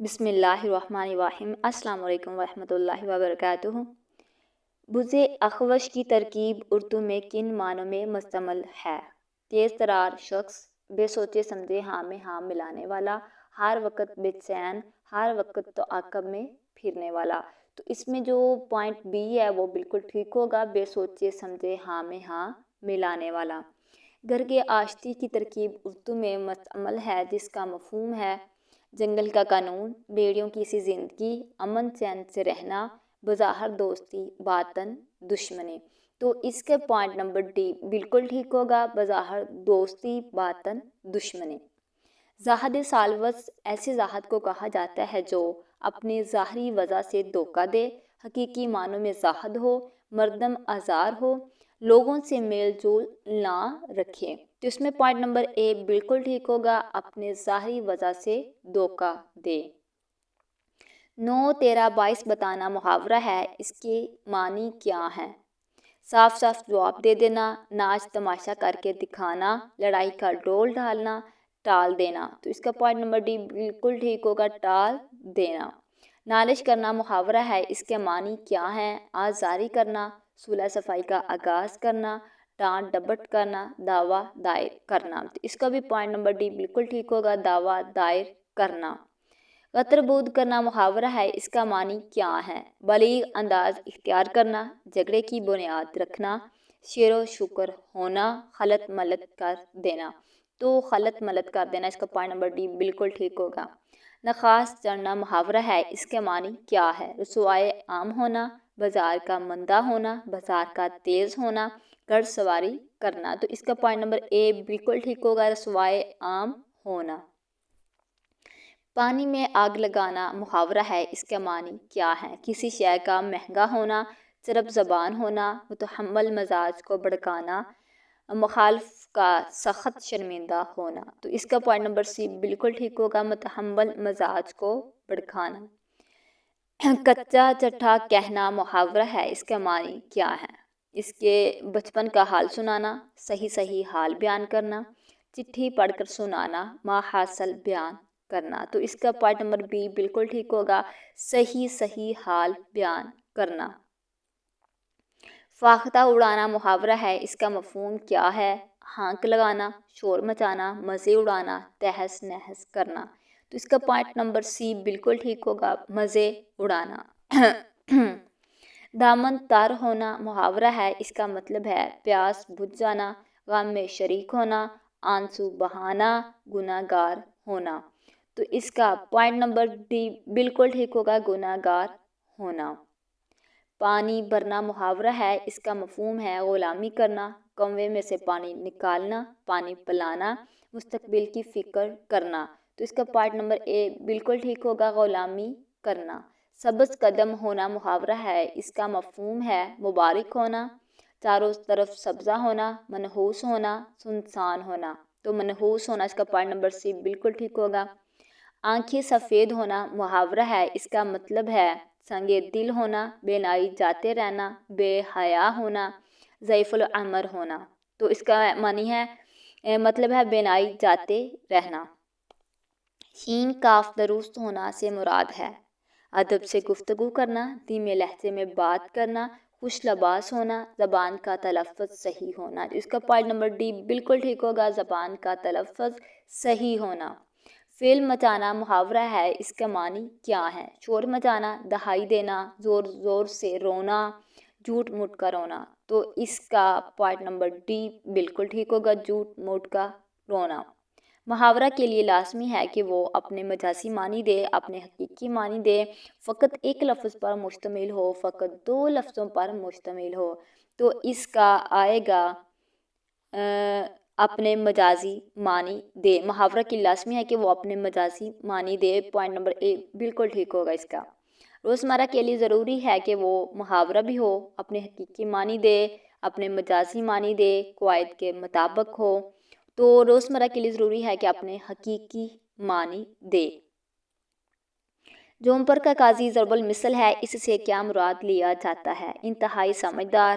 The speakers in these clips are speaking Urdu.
بسم اللہ الرحمن الرحیم۔ السلام علیکم ورحمۃ اللہ وبرکاتہ۔ بُز اخوش کی ترکیب اردو میں کن معنوں میں مشتمل ہے؟ تیز ترار شخص، بے سوچے سمجھے ہاں میں ہاں ملانے والا، ہر وقت بے چین، ہر وقت تعاقب میں پھرنے والا۔ تو اس میں جو پوائنٹ بی ہے وہ بالکل ٹھیک ہوگا، بے سوچے سمجھے ہاں میں ہاں ملانے والا۔ گھر کے آشتی کی ترکیب اردو میں مشتمل ہے جس کا مفہوم ہے جنگل کا قانون، بیڑیوں کی سی زندگی، امن چین سے رہنا، بظاہر دوستی باطن دشمنی۔ تو اس کے پوائنٹ نمبر ڈی بالکل ٹھیک ہوگا، بظاہر دوستی باطن دشمنی۔ زاہد سالوس ایسے زاہد کو کہا جاتا ہے جو اپنے ظاہری وجہ سے دھوکہ دے، حقیقی معنوں میں زاہد ہو، مردم آزار ہو، لوگوں سے میل جول نہ رکھے۔ تو اس میں پوائنٹ نمبر اے بالکل ٹھیک ہوگا، اپنے ظاہری وجہ سے دھوکہ دے۔ 9 13 22 بتانا محاورہ ہے، اس کے معنی کیا ہیں؟ صاف صاف جواب دے دینا، ناچ تماشا کر کے دکھانا، لڑائی کا ڈول ڈالنا، ٹال دینا۔ تو اس کا پوائنٹ نمبر ڈی بالکل ٹھیک ہوگا، ٹال دینا۔ نالش کرنا محاورہ ہے، اس کے معنی کیا ہیں؟ آزاری کرنا، صلح صفائی کا آغاز کرنا، ڈانٹ ڈپٹ کرنا، دعویٰ دائر کرنا۔ تو اس کا بھی پوائنٹ نمبر ڈی بالکل ٹھیک ہوگا، دعویٰ دائر کرنا۔ غطر بود کرنا محاورہ ہے، اس کا معنی کیا ہے؟ بلیغ انداز اختیار کرنا، جھگڑے کی بنیاد رکھنا، شیر و شکر ہونا، خلط ملط کر دینا۔ تو خلط ملط کر دینا، اس کا پوائنٹ نمبر ڈی بالکل ٹھیک ہوگا۔ نخاس چڑھنا محاورہ ہے، اس کے معنی کیا ہے؟ رسوائے عام ہونا، بازار کا مندہ ہونا، بازار کا تیز ہونا، گھڑ سواری کرنا۔ تو اس کا پوائنٹ نمبر اے بالکل ٹھیک ہوگا، رسوائے عام ہونا۔ پانی میں آگ لگانا محاورہ ہے، اس کا معنی کیا ہے؟ کسی شے کا مہنگا ہونا، چرب زبان ہونا، متحمل مزاج کو بھڑکانا، مخالف کا سخت شرمندہ ہونا۔ تو اس کا پوائنٹ نمبر سی بالکل ٹھیک ہوگا، متحمل مزاج کو بھڑکانا۔ کچا چٹھا کہنا محاورہ ہے، اس کا معنی کیا ہے؟ اس کے بچپن کا حال سنانا، صحیح صحیح حال بیان کرنا، چٹھی پڑھ کر سنانا، ماحصل بیان کرنا۔ تو اس کا پوائنٹ نمبر بی بالکل ٹھیک ہوگا، صحیح صحیح حال بیان کرنا۔ فاختہ اڑانا محاورہ ہے، اس کا مفہوم کیا ہے؟ ہانک لگانا، شور مچانا، مزے اڑانا، تہس نہس کرنا۔ تو اس کا پوائنٹ نمبر سی بالکل ٹھیک ہوگا، مزے اڑانا۔ دامن تر ہونا محاورہ ہے، اس کا مطلب ہے پیاس بجھ جانا، غم میں شریک ہونا، آنسو بہانا، گناہ گار ہونا۔ تو اس کا پوائنٹ نمبر ڈی بالکل ٹھیک ہوگا، گناہ گار ہونا۔ پانی بھرنا محاورہ ہے، اس کا مفہوم ہے غلامی کرنا، کنویں میں سے پانی نکالنا، پانی پلانا، مستقبل کی فکر کرنا۔ تو اس کا پوائنٹ نمبر اے بالکل ٹھیک ہوگا، غلامی کرنا۔ سبز قدم ہونا محاورہ ہے، اس کا مفہوم ہے مبارک ہونا، چاروں طرف سبزہ ہونا، منحوس ہونا، سنسان ہونا۔ تو منحوس ہونا، اس کا پوائنٹ نمبر سی بالکل ٹھیک ہوگا۔ آنکھیں سفید ہونا محاورہ ہے، اس کا مطلب ہے سنگِ دل ہونا، بینائی جاتے رہنا، بے حیا ہونا، ضعیف العمر ہونا۔ تو اس کا معنی ہے مطلب ہے بینائی جاتے رہنا۔ شین کاف درست ہونا سے مراد ہے ادب سے گفتگو کرنا، دھیمے لہجے میں بات کرنا، خوش لباس ہونا، زبان کا تلفظ صحیح ہونا۔ اس کا پوائنٹ نمبر ڈی بالکل ٹھیک ہوگا، زبان کا تلفظ صحیح ہونا۔ فعل مچانا محاورہ ہے، اس کا معنی کیا ہے؟ شور مچانا، دہائی دینا، زور زور سے رونا، جھوٹ موٹ کا رونا۔ تو اس کا پوائنٹ نمبر ڈی بالکل ٹھیک ہوگا، جھوٹ موٹ کا رونا۔ محاورہ کے لیے لازمی ہے کہ وہ اپنے مجازی معنی دے، اپنے حقیقی معنی دے، فقط ایک لفظ پر مشتمل ہو، فقط 2 لفظوں پر مشتمل ہو۔ تو اس کا آئے گا اپنے مجازی معنی دے۔ محاورہ کی لازمی ہے کہ وہ اپنے مجازی معنی دے، پوائنٹ نمبر اے بالکل ٹھیک ہوگا اس کا۔ روزمرہ کے لیے ضروری ہے کہ وہ محاورہ بھی ہو، اپنے حقیقی معنی دے، اپنے مجازی معنی دے، قواعد کے مطابق ہو۔ تو روزمرہ کے لیے ضروری ہے کہ اپنے حقیقی معنی دے۔ جوہم کا قاضی ضرب المثل ہے، اس سے کیا مراد لیا جاتا ہے؟ انتہائی سمجھدار،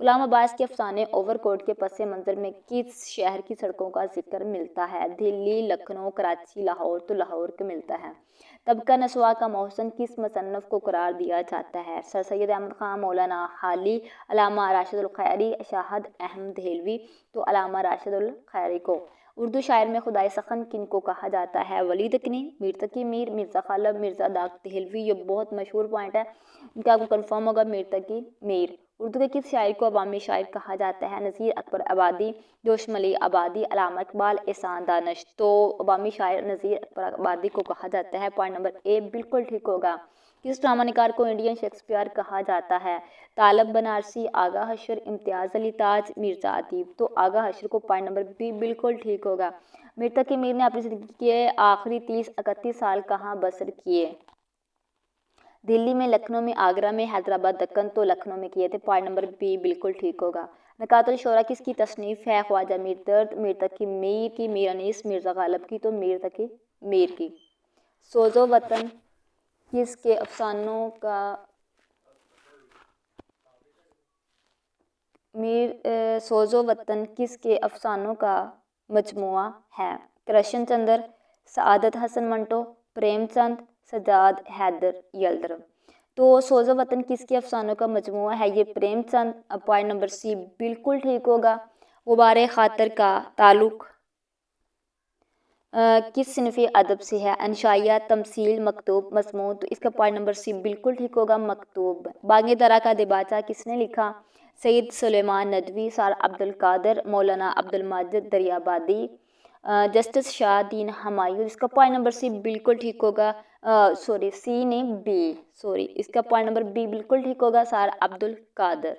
غلام عباس کے افسانے اوور کوٹ کے پس منظر میں کس شہر کی سڑکوں کا ذکر ملتا ہے؟ دلی، لکھنؤ، کراچی، لاہور؟ تو لاہور کا ملتا ہے۔ طبقہ نسواں کا محسن کس مصنف کو قرار دیا جاتا ہے؟ سر سید احمد خان، مولانا حالی، علامہ راشد الخیری، شاہد احمد دہلوی؟ تو علامہ راشد الخیری کو۔ اردو شاعر میں خدائے سخن کن کو کہا جاتا ہے؟ ولی دکنی، میر تقی میر، مرزا غالب، مرزا داغ دہلوی؟ یہ بہت مشہور پوائنٹ ہے، ان کا آپ کو کنفرم ہوگا، میر تقی میر۔ اردو کے کس شاعر کو عوامی شاعر کہا جاتا ہے؟ نذیر اکبر آبادی، جوشملی آبادی، علامہ اقبال، احسان دانش؟ تو عوامی شاعر نذیر اکبر آبادی کو کہا جاتا ہے۔ پوائنٹ نمبر اے بالکل ٹھیک ہوگا۔ کس ڈرامہ نگار کو انڈین شیکسپیئر کہا جاتا ہے؟ طالب بنارسی، آغا حشر، امتیاز علی تاج، مرزا ادیب؟ تو آغا حشر کو پوائنٹ نمبر بی بالکل ٹھیک ہوگا۔ میر تقی میر نے اپنی زندگی کے آخری 30-31 سال کہاں بسر کیے؟ دلی میں، لکھنؤ میں، آگرہ میں، حیدرآباد، دکن؟ تو لکھنؤ میں کیے تھے۔ پوائنٹ نمبر بی بالکل ٹھیک ہوگا۔ نکات الشعراء کس کی تصنیف ہے؟ خواجہ میر درد، میر تقی میر کی، میر انیس، مرزا غالب کی؟ تو میر تقی میر کی۔ سوز و وطن کس کے افسانوں کا سوز و وطن کس کے افسانوں کا مجموعہ ہے؟ کرشن چندر، سعادت حسن منٹو، پریم چند، سجاد حیدر یلدر؟ تو سوز و وطن کس کے افسانوں کا مجموعہ ہے؟ یہ پریم چند۔ پوائنٹ نمبر سی بالکل ٹھیک ہوگا۔ غبار خاطر کا تعلق کس صنفی ادب سے ہے؟ انشائیہ، تمثیل، مکتوب، مضمون؟ تو اس کا پوائنٹ نمبر سی بالکل ٹھیک ہوگا، مکتوب۔ بانگ درا کا دیباچہ کس نے لکھا؟ سید سلیمان ندوی، سر عبد القادر، مولانا عبد الماجد دریابادی، جسٹس شاہ دین ہمایوں؟ اس کا پوائنٹ نمبر سی بالکل ٹھیک ہوگا، سی نہیں بی، اس کا پوائنٹ نمبر بی بالکل ٹھیک ہوگا، سر عبد القادر۔